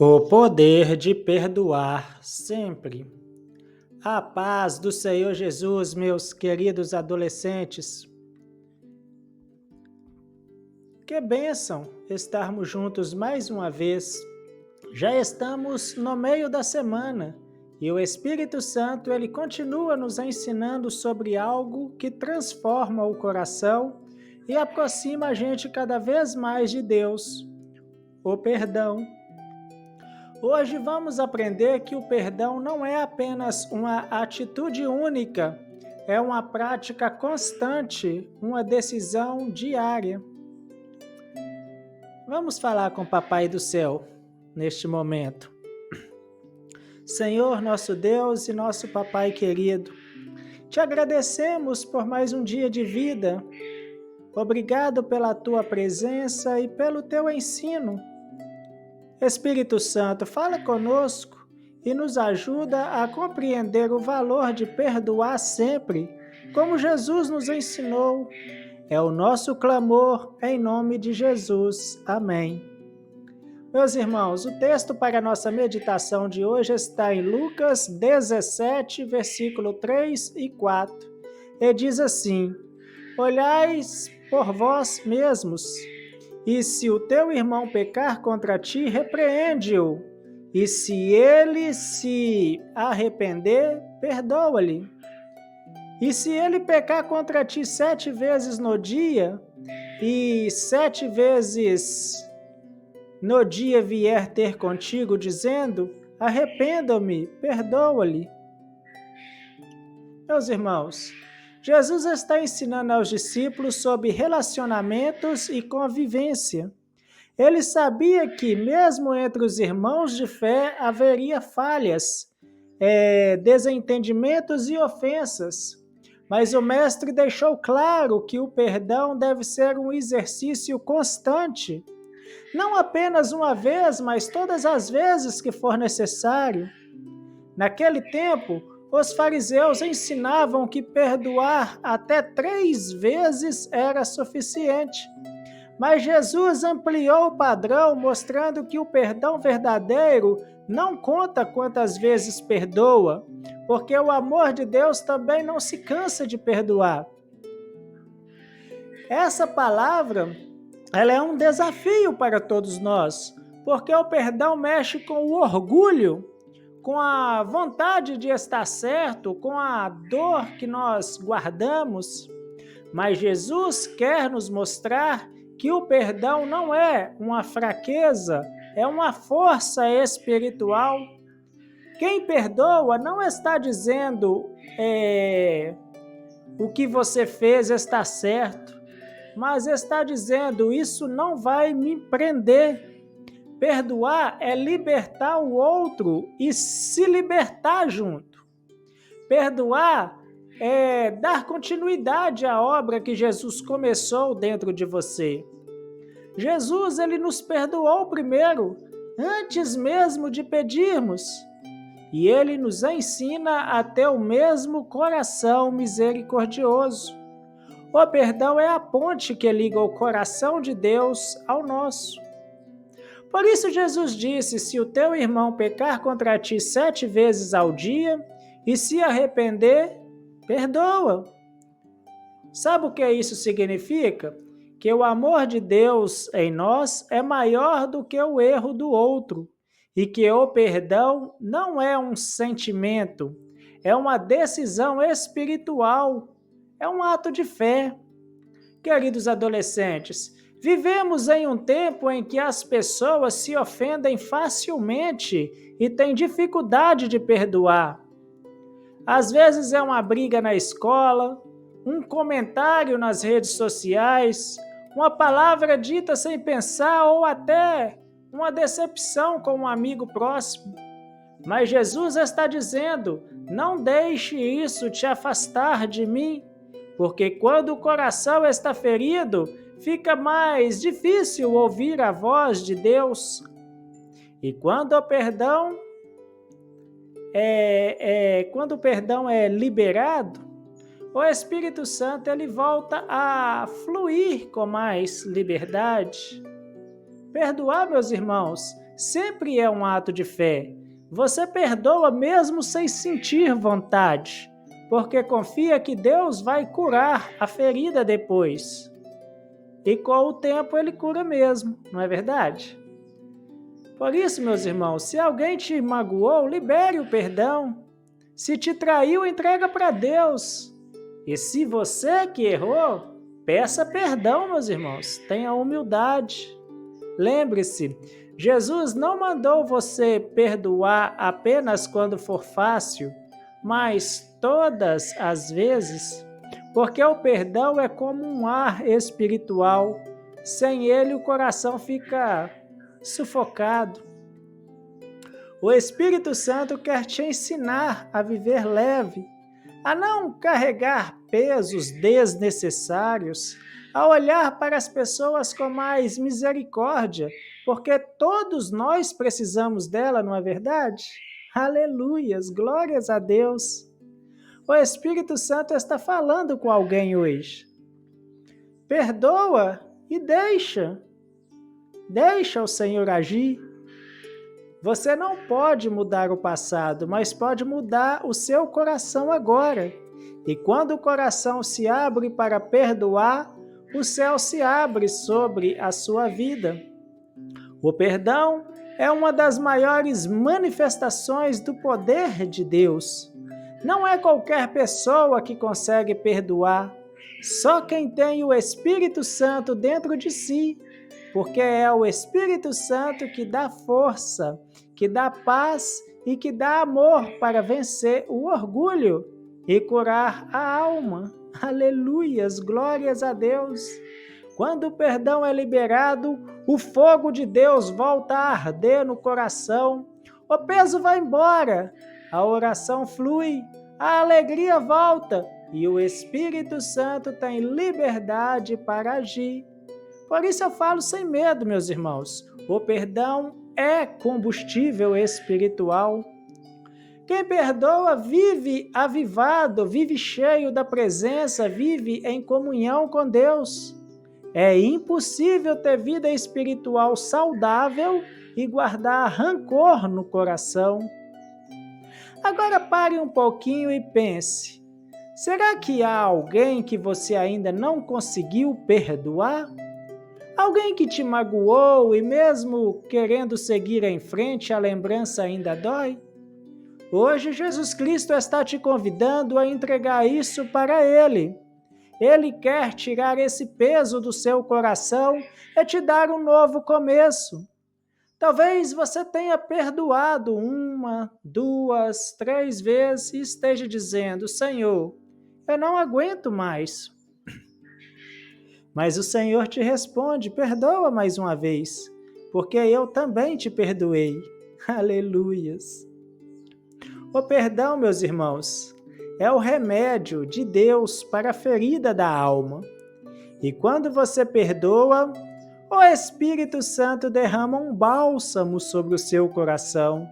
O poder de perdoar sempre. A paz do Senhor Jesus, meus queridos adolescentes. Que bênção estarmos juntos mais uma vez. Já estamos no meio da semana e o Espírito Santo ele continua nos ensinando sobre algo que transforma o coração e aproxima a gente cada vez mais de Deus: o perdão. Hoje vamos aprender que o perdão não é apenas uma atitude única, é uma prática constante, uma decisão diária. Vamos falar com o Papai do Céu neste momento. Senhor, nosso Deus e nosso Papai querido, te agradecemos por mais um dia de vida. Obrigado pela tua presença e pelo teu ensino. Espírito Santo, fala conosco e nos ajuda a compreender o valor de perdoar sempre, como Jesus nos ensinou. É o nosso clamor em nome de Jesus. Amém. Meus irmãos, o texto para a nossa meditação de hoje está em Lucas 17, versículo 3 e 4. E diz assim: Olhais por vós mesmos, e se o teu irmão pecar contra ti, repreende-o. E se ele se arrepender, perdoa-lhe. E se ele pecar contra ti 7 vezes no dia, e 7 vezes no dia vier ter contigo, dizendo, arrependa-me, perdoa-lhe. Meus irmãos, Jesus está ensinando aos discípulos sobre relacionamentos e convivência. Ele sabia que, mesmo entre os irmãos de fé, haveria falhas, desentendimentos e ofensas. Mas o Mestre deixou claro que o perdão deve ser um exercício constante. Não apenas uma vez, mas todas as vezes que for necessário. Naquele tempo, os fariseus ensinavam que perdoar até 3 vezes era suficiente. Mas Jesus ampliou o padrão, mostrando que o perdão verdadeiro não conta quantas vezes perdoa, porque o amor de Deus também não se cansa de perdoar. Essa palavra, ela é um desafio para todos nós, porque o perdão mexe com o orgulho, com a vontade de estar certo, com a dor que nós guardamos. Mas Jesus quer nos mostrar que o perdão não é uma fraqueza, é uma força espiritual. Quem perdoa não está dizendo o que você fez está certo, mas está dizendo isso não vai me prender. Perdoar é libertar o outro e se libertar junto. Perdoar é dar continuidade à obra que Jesus começou dentro de você. Jesus, ele nos perdoou primeiro, antes mesmo de pedirmos. E ele nos ensina a ter o mesmo coração misericordioso. O perdão é a ponte que liga o coração de Deus ao nosso. Por isso Jesus disse, se o teu irmão pecar contra ti 7 vezes ao dia, e se arrepender, perdoa. Sabe o que isso significa? Que o amor de Deus em nós é maior do que o erro do outro, e que o perdão não é um sentimento, é uma decisão espiritual, é um ato de fé. Queridos adolescentes, vivemos em um tempo em que as pessoas se ofendem facilmente e têm dificuldade de perdoar. Às vezes é uma briga na escola, um comentário nas redes sociais, uma palavra dita sem pensar ou até uma decepção com um amigo próximo. Mas Jesus está dizendo, não deixe isso te afastar de mim, porque quando o coração está ferido, fica mais difícil ouvir a voz de Deus. E quando o perdão é liberado, o Espírito Santo ele volta a fluir com mais liberdade. Perdoar, meus irmãos, sempre é um ato de fé. Você perdoa mesmo sem sentir vontade, porque confia que Deus vai curar a ferida depois. E com o tempo ele cura mesmo, não é verdade? Por isso, meus irmãos, se alguém te magoou, libere o perdão. Se te traiu, entrega para Deus. E se você que errou, peça perdão, meus irmãos. Tenha humildade. Lembre-se, Jesus não mandou você perdoar apenas quando for fácil, mas todas as vezes, porque o perdão é como um ar espiritual. Sem ele, o coração fica sufocado. O Espírito Santo quer te ensinar a viver leve, a não carregar pesos desnecessários, a olhar para as pessoas com mais misericórdia, porque todos nós precisamos dela, não é verdade? Aleluias, glórias a Deus. O Espírito Santo está falando com alguém hoje. Perdoa e deixa. Deixa o Senhor agir. Você não pode mudar o passado, mas pode mudar o seu coração agora. E quando o coração se abre para perdoar, o céu se abre sobre a sua vida. O perdão é uma das maiores manifestações do poder de Deus. Não é qualquer pessoa que consegue perdoar, só quem tem o Espírito Santo dentro de si, porque é o Espírito Santo que dá força, que dá paz e que dá amor para vencer o orgulho e curar a alma. Aleluias, glórias a Deus. Quando o perdão é liberado, o fogo de Deus volta a arder no coração, o peso vai embora, a oração flui, a alegria volta e o Espírito Santo tem liberdade para agir. Por isso eu falo sem medo, meus irmãos. O perdão é combustível espiritual. Quem perdoa vive avivado, vive cheio da presença, vive em comunhão com Deus. É impossível ter vida espiritual saudável e guardar rancor no coração. Agora pare um pouquinho e pense. Será que há alguém que você ainda não conseguiu perdoar? Alguém que te magoou e mesmo querendo seguir em frente, a lembrança ainda dói? Hoje Jesus Cristo está te convidando a entregar isso para Ele. Ele quer tirar esse peso do seu coração e te dar um novo começo. Talvez você tenha perdoado 1, 2, 3 vezes e esteja dizendo: Senhor, eu não aguento mais. Mas o Senhor te responde: perdoa mais uma vez, porque eu também te perdoei. Aleluias. O perdão, meus irmãos, é o remédio de Deus para a ferida da alma. E quando você perdoa, o Espírito Santo derrama um bálsamo sobre o seu coração.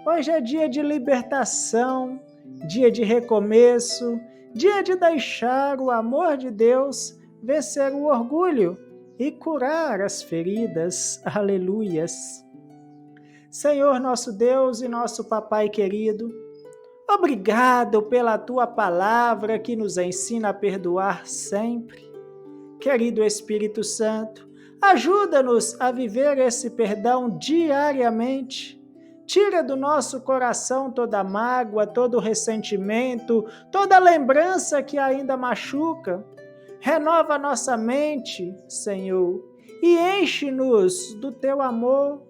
Hoje é dia de libertação, dia de recomeço, dia de deixar o amor de Deus vencer o orgulho e curar as feridas. Aleluias. Senhor nosso Deus e nosso Papai querido, obrigado pela Tua palavra que nos ensina a perdoar sempre. Querido Espírito Santo, ajuda-nos a viver esse perdão diariamente. Tira do nosso coração toda mágoa, todo ressentimento, toda lembrança que ainda machuca. Renova nossa mente, Senhor, e enche-nos do Teu amor.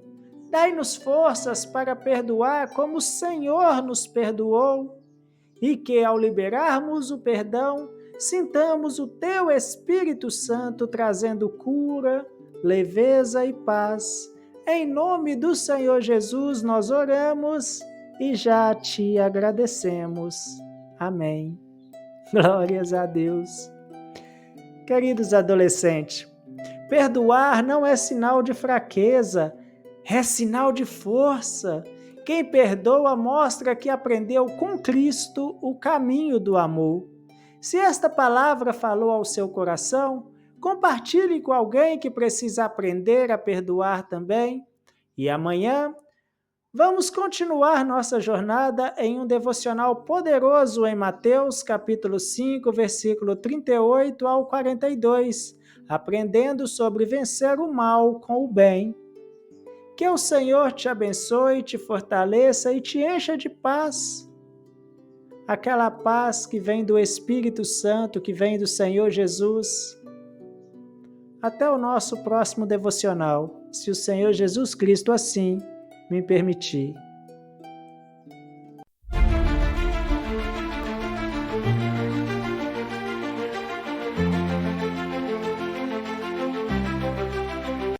Dai-nos forças para perdoar como o Senhor nos perdoou, e que, ao liberarmos o perdão, sintamos o Teu Espírito Santo trazendo cura, leveza e paz. Em nome do Senhor Jesus nós oramos e já te agradecemos. Amém. Glórias a Deus. Queridos adolescentes, perdoar não é sinal de fraqueza, é sinal de força. Quem perdoa mostra que aprendeu com Cristo o caminho do amor. Se esta palavra falou ao seu coração, compartilhe com alguém que precisa aprender a perdoar também. E amanhã vamos continuar nossa jornada em um devocional poderoso em Mateus, capítulo 5, versículo 38 ao 42, aprendendo sobre vencer o mal com o bem. Que o Senhor te abençoe, te fortaleça e te encha de paz. Aquela paz que vem do Espírito Santo, que vem do Senhor Jesus. Até o nosso próximo devocional, se o Senhor Jesus Cristo assim me permitir.